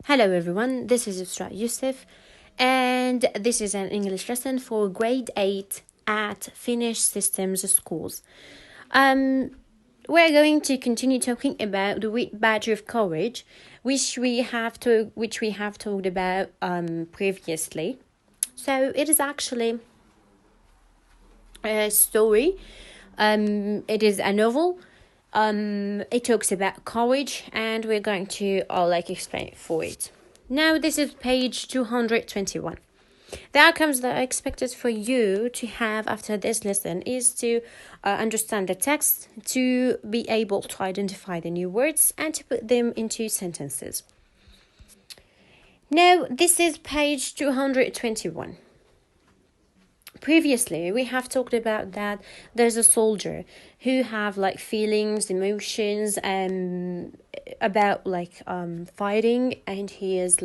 Hello everyone, this is Isra Youssef, and this is an English lesson for grade 8 at Finnish Systems Schools. We're going to continue talking about the White Badge of Courage, which we have talked about previously. So it is actually a story. It is a novel. It talks about courage, and we're going to explain it for it. Now, this is page 221. The outcomes that are expected for you to have after this lesson is to understand the text, to be able to identify the new words, and to put them into sentences. Now, this is page 221. Previously, we have talked about that there's a soldier who have feelings, emotions, about fighting, and he is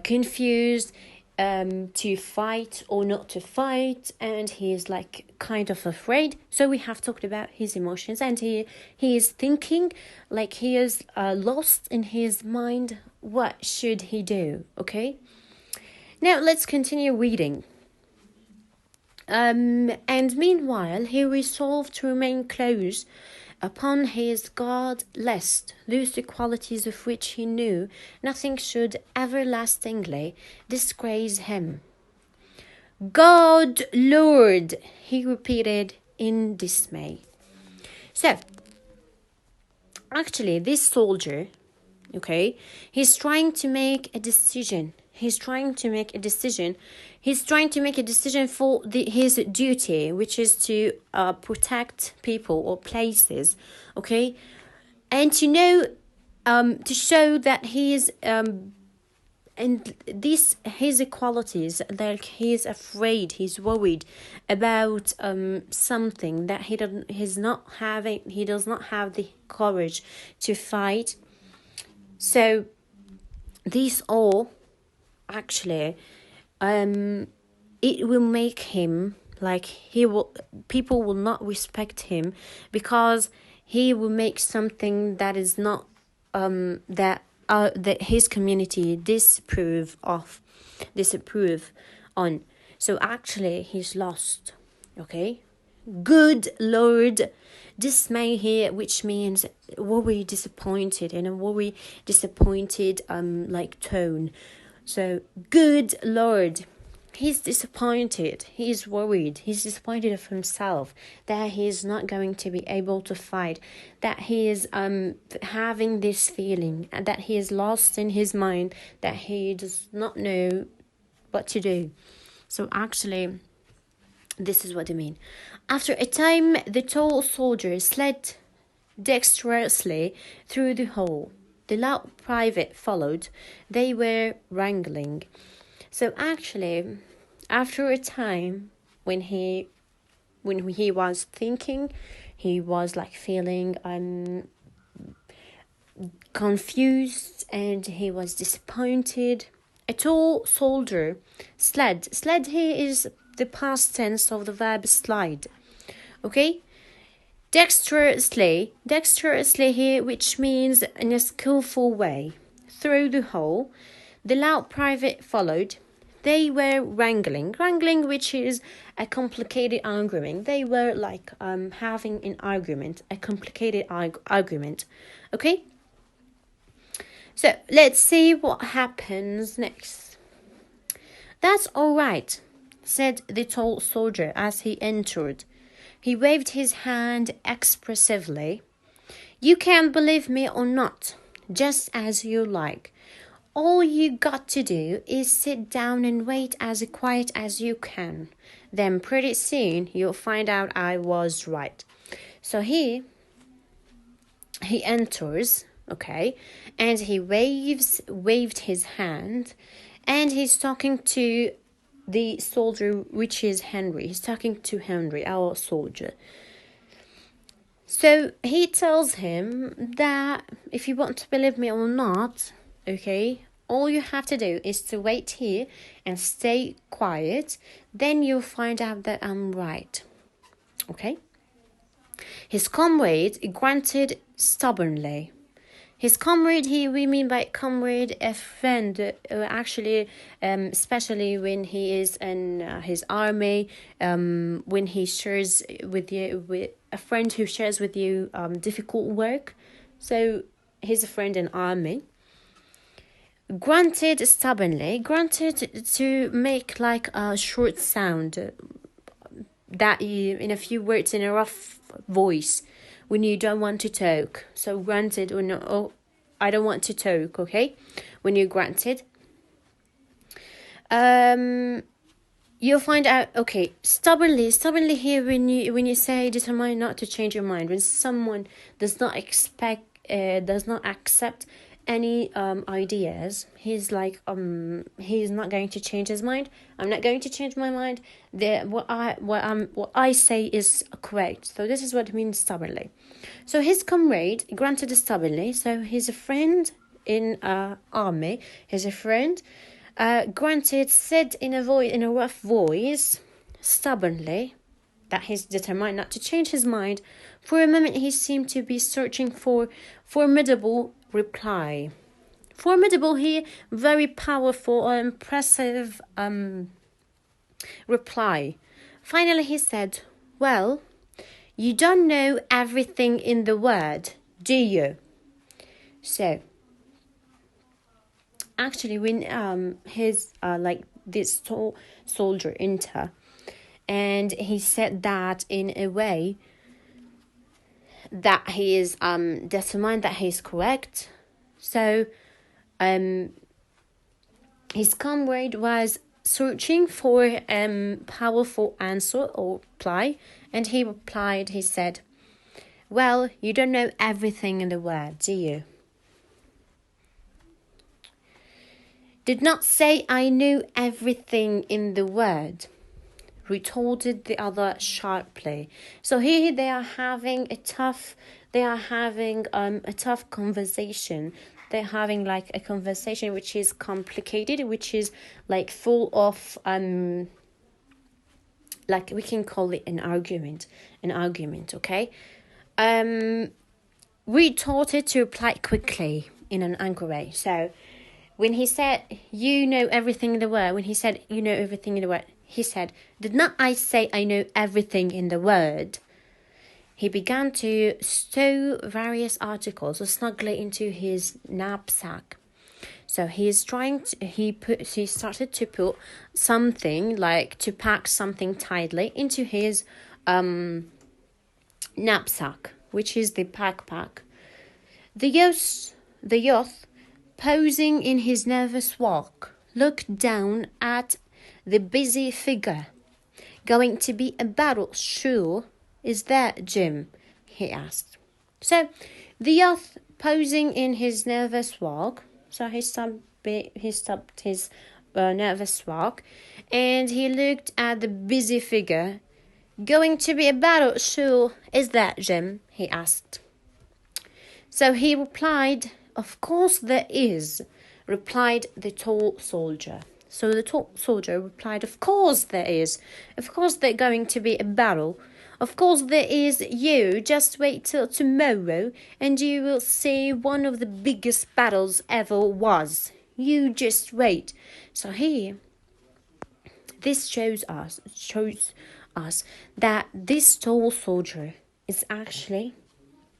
confused to fight or not to fight, and he is kind of afraid. So we have talked about his emotions, and he is thinking, he is lost in his mind. What should he do? Okay. Now let's continue reading. And meanwhile, he resolved to remain close upon his guard, lest, lose the qualities of which he knew nothing should everlastingly disgrace him. God, Lord, he repeated in dismay. So, actually, this soldier, he's trying to make a decision. He's trying to make a decision for his duty, which is to protect people or places, okay? And to know, to show that he is, and his qualities, that he is afraid, he's worried about something that he does not have the courage to fight. So these all actually it will make him people will not respect him, because he will make something that is not that his community disapprove on. So actually he's lost. Okay. Good Lord, dismay here, which means worry, disappointed, in a worry, disappointed tone. So, good Lord, he's disappointed, he's worried, he's disappointed of himself, that he is not going to be able to fight, that he is having this feeling, that he is lost in his mind, that he does not know what to do. So actually, this is what I mean. After a time, the tall soldier slid dexterously through the hole. The loud private followed. They were wrangling. So actually, after a time, when he was thinking, he was feeling confused, and he was disappointed. A tall soldier slid. Sled here is the past tense of the verb slide. Okay? Dexterously here, which means in a skillful way, through the hole. The loud private followed. They were wrangling, which is a complicated argument. They were having an argument, a complicated argument. Okay? So let's see what happens next. That's all right, said the tall soldier as he entered. He waved his hand expressively. You can believe me or not, just as you like. All you got to do is sit down and wait as quiet as you can. Then pretty soon you'll find out I was right. So he enters, okay, and he waved his hand, and he's talking to the soldier, which is Henry. He's talking to Henry, our soldier. So he tells him that if you want to believe me or not, okay, all you have to do is to wait here and stay quiet. Then you'll find out that I'm right. Okay? His comrade grunted stubbornly. His comrade, here we mean by comrade a friend, actually, especially when he is in his army, when he shares with you, with a friend who shares with you difficult work. So he's a friend in army. Grunted stubbornly, grunted to make like a short sound that you, in a few words, in a rough voice, when you don't want to talk. So grunted, or no, oh, I don't want to talk, okay? When you grunted. You'll find out, okay, stubbornly here, when you say determine not to change your mind, when someone does not accept any ideas, he's like, he's not going to change his mind. I'm not going to change my mind. What I say is correct. So this is what it means stubbornly. So his comrade granted stubbornly. So he's a friend in army. He's a friend. Granted said in a rough voice, stubbornly, that he's determined not to change his mind. For a moment he seemed to be searching for formidable reply. Formidable here, very powerful or impressive reply. Finally he said, well, you don't know everything in the word, do you? So actually, when his like this tall soldier enter, and he said that in a way that he is determined that he is correct. So his comrade was searching for powerful answer or reply, and he replied, he said, well, you don't know everything in the world, do you? Did not say I knew everything in the world, retorted the other sharply. So here they are having a tough conversation. They're having like a conversation which is complicated, which is like full of like we can call it an argument, okay? Retorted to reply quickly in an angry way. So when he said, you know everything in the world, he said, did not I say I know everything in the world? He began to stow various articles snugly into his knapsack. So he started to put something, like to pack something tightly into his knapsack, which is the pack. The youth, posing in his nervous walk, looked down at the busy figure. Going to be a battle, sure, is that, Jim? He asked. So the youth, posing in his nervous walk, so he stopped his nervous walk, and he looked at the busy figure. Going to be a battle, sure, is that, Jim? He asked. So he replied, of course there is, replied the tall soldier. So the tall soldier replied, of course there is. Of course there's going to be a battle. Of course there is. You just wait till tomorrow and you will see one of the biggest battles ever was. You just wait. So here, this shows us that this tall soldier is actually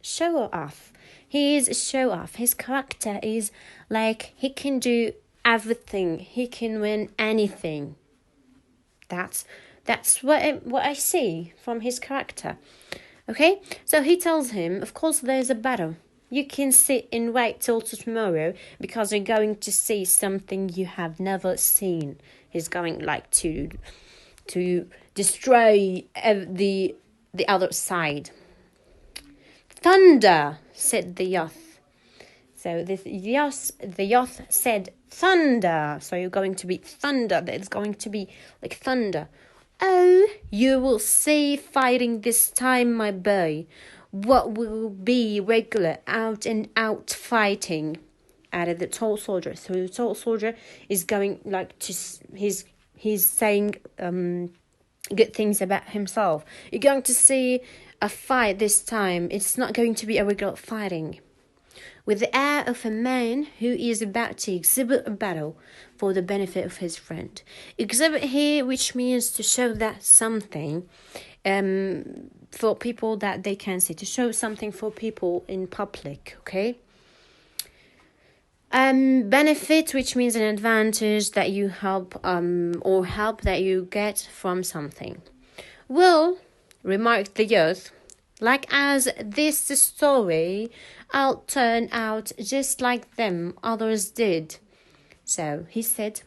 show off. He is a show off. His character is like he can do everything. He can win anything. That's what I see from his character. Okay? So he tells him, of course there's a battle. You can sit and wait till tomorrow because you're going to see something you have never seen. He's going like to destroy the other side. Thunder, said the youth. So the youth said thunder. So you're going to be thunder. There's going to be like thunder. Oh, you will see fighting this time, my boy. What will be regular out and out fighting? Added the tall soldier. So the tall soldier is going like to he's saying good things about himself. You're going to see a fight this time. It's not going to be a regular fighting. with the air of a man who is about to exhibit a battle for the benefit of his friend. Exhibit here, which means to show that something for people that they can see, to show something for people in public, okay? Benefit, which means an advantage that you help or help that you get from something. Well, remarked the youth, like as this story, I'll turn out just like them others did. So he said,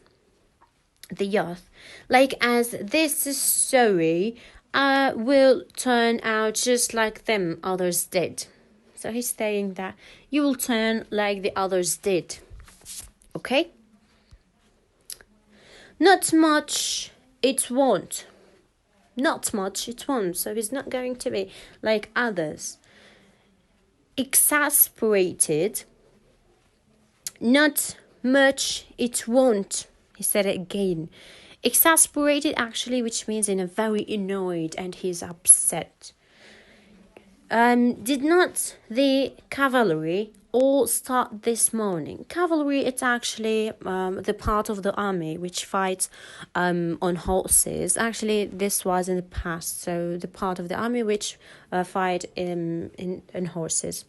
the youth, like as this story, will turn out just like them others did. So he's saying that you will turn like the others did. Okay? Not much, it won't. Not much, it won't. So he's not going to be like others. Exasperated. Not much, it won't. He said it again. Exasperated, actually, which means in a very annoyed, and he's upset. Did not the cavalry all start this morning? Cavalry, it's actually the part of the army which fights on horses. Actually, this was in the past, so the part of the army which fight in horses.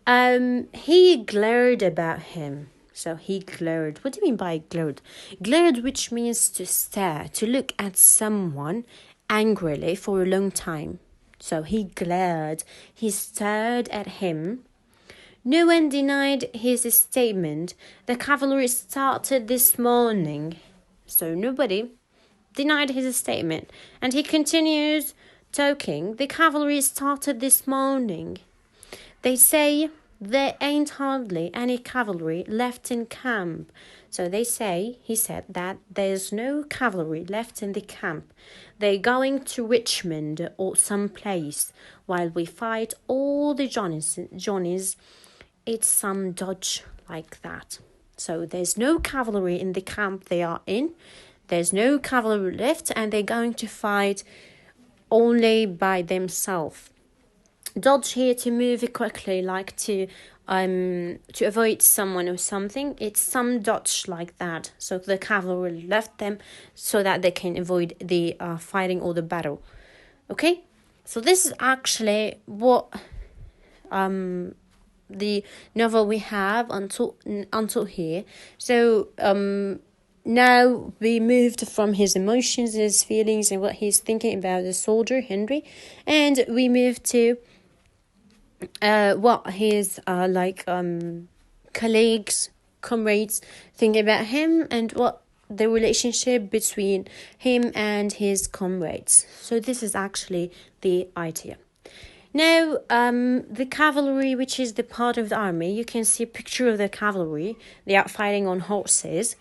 He glared about him. So he glared. What do you mean by glared? Glared, which means to stare, to look at someone angrily for a long time. So he glared. He stared at him. No one denied his statement. The cavalry started this morning. So nobody denied his statement. And he continues talking. The cavalry started this morning. They say there ain't hardly any cavalry left in camp. So they say, he said, that there's no cavalry left in the camp. They're going to Richmond or someplace while we fight all the Johnnies. It's some dodge like that. So there's no cavalry in the camp they are in. There's no cavalry left, and they're going to fight only by themselves. Dodge here, to move quickly, like to avoid someone or something. It's some dodge like that. So the cavalry left them so that they can avoid the fighting or the battle. Okay, so this is actually what the novel we have until here. So now we moved from his emotions, his feelings, and what he's thinking about the soldier Henry, and we moved to what his colleagues, comrades think about him, and what the relationship between him and his comrades. So this is actually the idea. Now, the cavalry, which is the part of the army, you can see a picture of the cavalry. They are fighting on horses.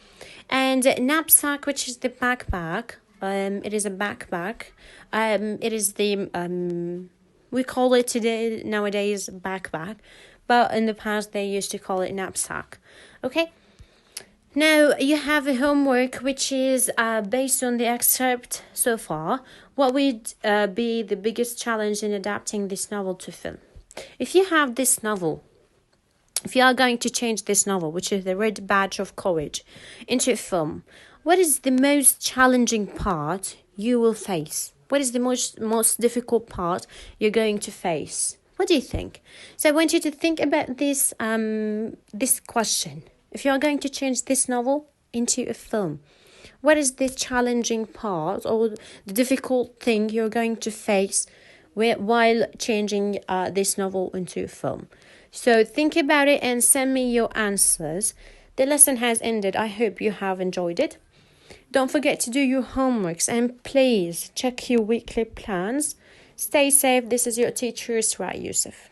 And knapsack, which is the backpack. It is a backpack. It is the we call it nowadays backpack, but in the past they used to call it knapsack. Okay. Now you have a homework which is based on the excerpt so far. What would be the biggest challenge in adapting this novel to film? If you have this novel, if you are going to change this novel, which is The Red Badge of Courage, into a film, what is the most challenging part you will face? What is the most difficult part you're going to face? What do you think? So I want you to think about this question. If you are going to change this novel into a film, what is the challenging part or the difficult thing you're going to face while changing this novel into a film? So think about it and send me your answers. The lesson has ended. I hope you have enjoyed it. Don't forget to do your homeworks, and please check your weekly plans. Stay safe. This is your teacher, Isra Youssef.